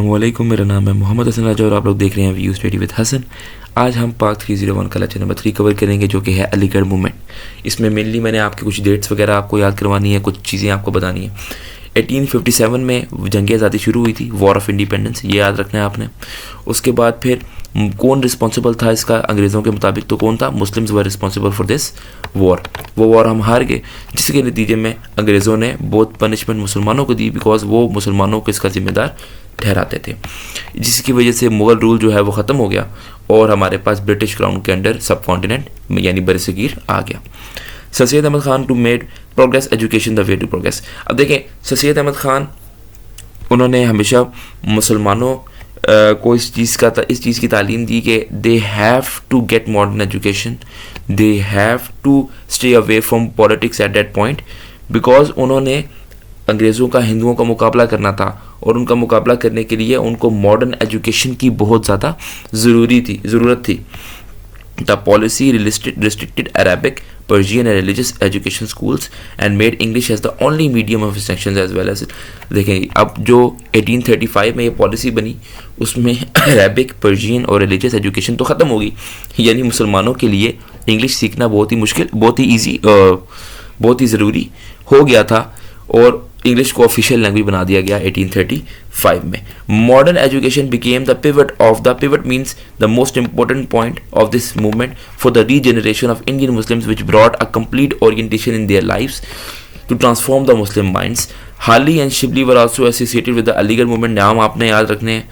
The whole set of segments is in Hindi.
अस्सलामुअलैकुम, मेरा नाम है मोहम्मद हसन राजा और आप लोग देख रहे हैं व्यू स्टडी विद हसन। आज हम पार्ट 301 का लेक्चर नंबर 3 कवर करेंगे, जो कि है अलीगढ़ मूवमेंट। इसमें मेनली मैंने आपके कुछ डेट्स वगैरह आपको याद करवानी है, कुछ चीज़ें आपको बतानी है। 1857 में जंग आज़ादी शुरू हुई थी, वॉर ऑफ इंडिपेंडेंस, ये याद रखना है आपने। उसके बाद फिर कौन रिस्पॉन्सिबल था इसका अंग्रेज़ों के मुताबिक, तो कौन था? Muslims were responsible for this war. वो वॉर हम हार गए, जिसके नतीजे में अंग्रेज़ों ने बहुत पनिशमेंट मुसलमानों को दी, बिकॉज वो मुसलमानों को इसका जिम्मेदार ठहराते थे, जिसकी वजह से मुग़ल रूल जो है वो ख़त्म हो गया और हमारे पास ब्रिटिश क्राउन के अंडर सब कॉन्टिनेंट यानी बरसगीर आ गया। Sir Syed Ahmad Khan to made progress education the way to progress. अब देखें, सर सैयद अहमद ख़ान उन्होंने हमेशा मुसलमानों को इस चीज़ की तालीम दी कि they have to get modern education, they have to stay away from politics at that point, because उन्होंने अंग्रेज़ों का हिंदुओं का मुकाबला करना था और उनका मुकाबला करने के लिए उनको मॉडर्न एजुकेशन की बहुत ज़्यादा ज़रूरत थी। The policy restricted Arabic, Persian and religious education schools and made English as the only medium of instruction as well as देखें, अब जो 1835 में ये पॉलिसी बनी उसमें अरेबिक, पर्शियन और रिलीजियस एजुकेशन तो ख़त्म होगी, यानी मुसलमानों के लिए इंग्लिश सीखना बहुत ही मुश्किल, बहुत ही ईजी, बहुत ही ज़रूरी हो गया था और इंग्लिश को ऑफिशियल लैंग्वेज बना दिया गया 1835 में। Modern education became the pivot means the most important point of this movement for the regeneration of Indian Muslims which brought a complete orientation in their lives to transform the Muslim minds. Hali and Shibli were also associated with the Aligarh movement. नाम आपने याद रखने हैं।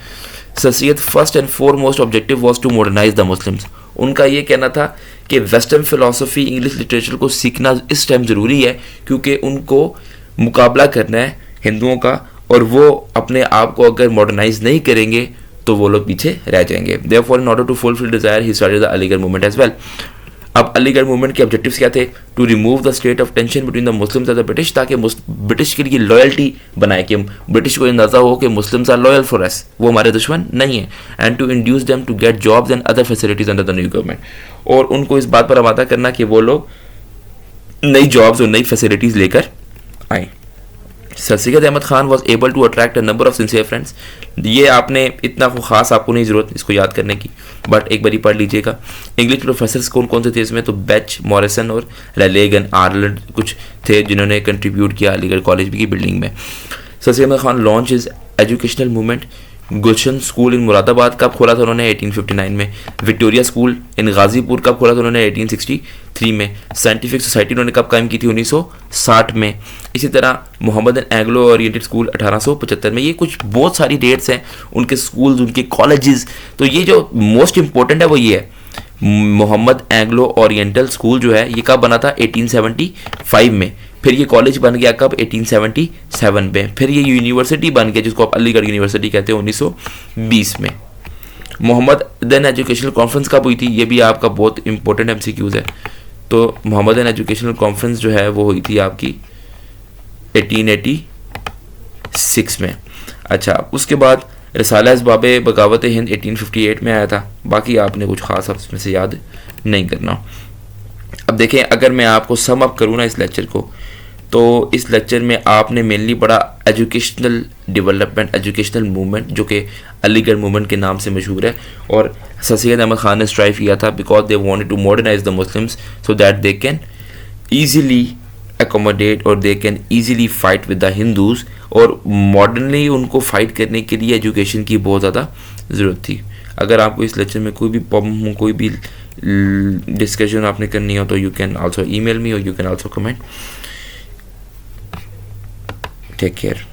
Sir Syed first and foremost objective was to modernise the Muslims. उनका ये कहना था कि वेस्टर्न फिलोसफी, इंग्लिश लिटरेचर को सीखना इस टाइम ज़रूरी है क्योंकि उनको मुकाबला करना है हिंदुओं का, और वो अपने आप को अगर मॉडर्नाइज नहीं करेंगे तो वो लोग पीछे रह जाएंगे। Therefore in order to fulfil desire he started the Aligarh movement as well. अब अलीगढ़ मूवमेंट के ऑब्जेक्टिव्स क्या थे? To remove the state of tension between the Muslims and the British, ताकि ब्रिटिश के लिए लॉयल्टी बनाए कि ब्रिटिश को अंदाजा हो कि Muslims are loyal for us, वो हमारे दुश्मन नहीं है। And to induce them to get jobs and other facilities under the new government, और उनको इस बात पर आमादा करना कि वो लोग नई जॉब्स और नई फैसिलिटीज लेकर आए। Sir Syed Ahmad Khan was able to attract a number of sincere friends. ये आपने इतना खास आपको नहीं ज़रूरत इसको याद करने की, बट एक बारी पढ़ लीजिएगा। इंग्लिश प्रोफेसर्स कौन कौन से थे इसमें? तो बेच, मॉरिसन और लेलेगन, आर्लैंड कुछ थे जिन्होंने कंट्रीब्यूट किया अलीगढ़ कॉलेज की बिल्डिंग में। Sir Syed Ahmad Khan launch his educational movement. Gulshan school in Moradabad कब खोला था उन्होंने? 1859 में। विक्टोरिया स्कूल इन गाजीपुर कब खोला था उन्होंने? 1863 में। साइंटिफिक सोसाइटी उन्होंने कब कायम की थी? 1960 में। इसी तरह मोहम्मदन एंग्लो ओरिएंटेड स्कूल 1875 में। ये कुछ बहुत सारी डेट्स हैं उनके स्कूल्स, उनके कॉलेजेस। तो ये जो मोस्ट इंपॉर्टेंट है वो ये है, मोहम्मद एंग्लो ओरिएंटल स्कूल जो है ये कब बना था? 1875 में। फिर ये कॉलेज बन गया कब? 1877 में। फिर ये यूनिवर्सिटी बन गया जिसको आप अलीगढ़ यूनिवर्सिटी कहते हैं 1920 में। मोहम्मदन एजुकेशनल कॉन्फ्रेंस कब हुई थी? ये भी आपका बहुत इंपॉर्टेंट एमसीक्यूज है। तो मोहम्मदन एजुकेशनल कॉन्फ्रेंस जो है वो हुई थी आपकी 1886 में। अच्छा, उसके बाद रिसाला इस्बाब बगावत हिंद 1858 में आया था। बाकी आपने कुछ खास उसमें से याद नहीं करना। अब देखें, अगर मैं आपको सम अप करूँ ना इस लेक्चर को, तो इस लेक्चर में आपने मेनली पढ़ा एजुकेशनल डेवलपमेंट, एजुकेशनल मूवमेंट, जो कि अलीगढ़ मूवमेंट के नाम से मशहूर है। और सर सैयद अहमद खान ने स्ट्राइव किया था because they wanted to modernise the Muslims so that they can easily accommodate और they can easily fight with the Hindus. और मॉडर्नली उनको फाइट करने के लिए एजुकेशन की बहुत ज़्यादा ज़रूरत थी। अगर आपको इस लेक्चर में कोई भी प्रॉब्लम हो, कोई भी डिस्कशन आपने करनी हो, तो you can also email me और you can also comment. Take care.